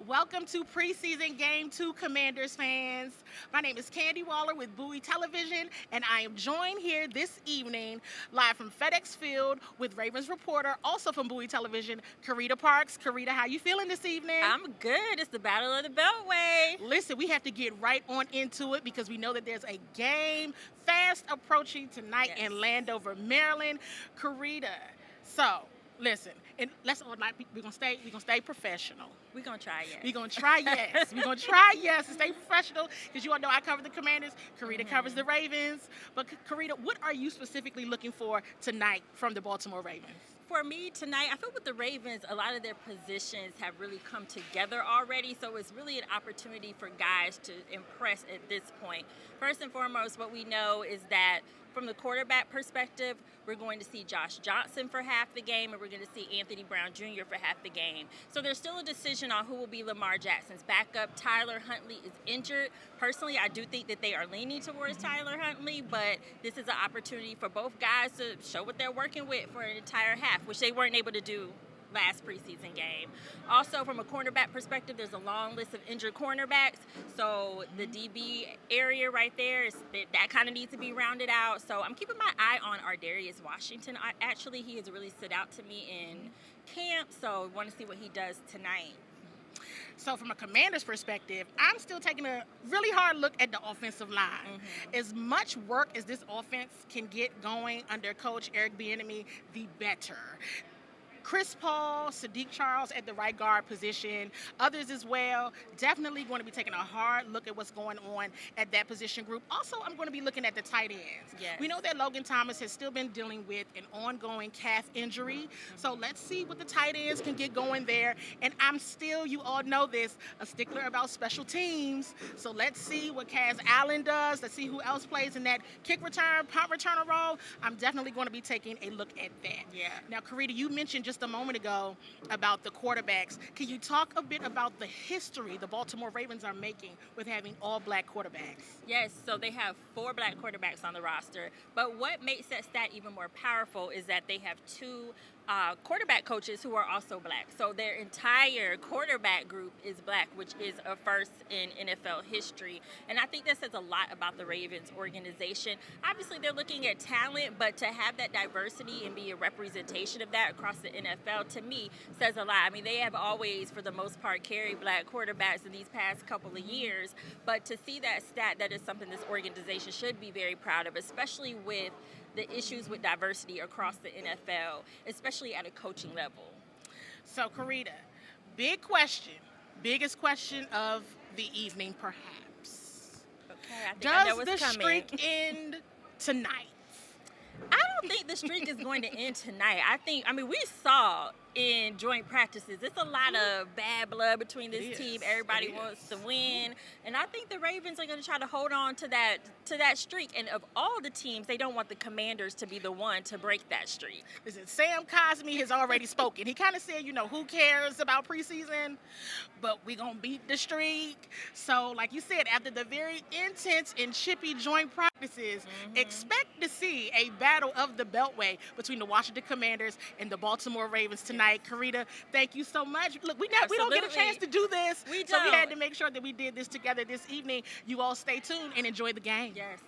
Welcome to preseason Game 2 Commanders fans. My name is Candi Waller with Bowie Television, and I am joined here this evening live from FedEx Field with Ravens reporter, also from Bowie Television, Carita Parks. Carita, how you feeling this evening? I'm good. It's the Battle of the Beltway. Listen, we have to get right on into it because we know that there's a game fast approaching tonight in Landover, Maryland. Carita, so listen, and we're gonna stay professional. We're gonna try yes. We're gonna try yes. We're gonna try yes and stay professional because you all know I cover the Commanders. Carita covers the Ravens. But Carita, what are you specifically looking for tonight from the Baltimore Ravens? For me tonight, I feel with the Ravens, a lot of their positions have really come together already, so it's really an opportunity for guys to impress at this point. First and foremost, what we know is that from the quarterback perspective, we're going to see Josh Johnson for half the game, and we're going to see Anthony Brown Jr. for half the game. So there's still a decision on who will be Lamar Jackson's backup. Tyler Huntley is injured. Personally, I do think that they are leaning towards Tyler Huntley, but this is an opportunity for both guys to show what they're working with for an entire half, which they weren't able to do last preseason game. Also, from a cornerback perspective, there's a long list of injured cornerbacks. So the DB area right there, that kind of needs to be rounded out. So I'm keeping my eye on Ardarius Washington. Actually, he has really stood out to me in camp. So I want to see what he does tonight. So from a Commander's perspective, I'm still taking a really hard look at the offensive line. As much work as this offense can get going under Coach Eric Bieniemy, the better. Chris Paul, Sadiq Charles at the right guard position, others as well. Definitely going to be taking a hard look at what's going on at that position group. Also, I'm going to be looking at the tight ends. Yes. We know that Logan Thomas has still been dealing with an ongoing calf injury. So let's see what the tight ends can get going there. And I'm still, you all know this, a stickler about special teams. So let's see what Kaz Allen does. Let's see who else plays in that kick return, punt returner role. I'm definitely going to be taking a look at that. Yeah. Now, Carita, you mentioned just a moment ago about the quarterbacks. Can you talk a bit about the history the Baltimore Ravens are making with having all black quarterbacks? Yes, so they have 4 black quarterbacks on the roster. But what makes that stat even more powerful is that they have 2 quarterback coaches who are also black. So their entire quarterback group is black, which is a first in NFL history. And I think that says a lot about the Ravens organization. Obviously, they're looking at talent, but to have that diversity and be a representation of that across the NFL, to me, says a lot. I mean, they have always, for the most part, carried black quarterbacks in these past couple of years. But to see that stat, that is something this organization should be very proud of, especially with the issues with diversity across the NFL, especially at a coaching level. So, Carita, big question, biggest question of the evening, perhaps. Okay, I think I know Does what's the coming. streak end tonight? I don't think the streak is going to end tonight. I mean, we saw in joint practices, it's a lot of bad blood between this team. Everybody wants to win. And I think the Ravens are going to try to hold on to that streak. And of all the teams, they don't want the Commanders to be the one to break that streak. Listen, Sam Cosmi has already spoken. He kind of said, who cares about preseason? But we're going to beat the streak. So, like you said, after the very intense and chippy joint practices, expect to see a battle of the Beltway between the Washington Commanders and the Baltimore Ravens tonight. Carita, thank you so much. Look, we don't get a chance to do this, so we had to make sure that we did this together this evening. You all stay tuned and enjoy the game. Yes.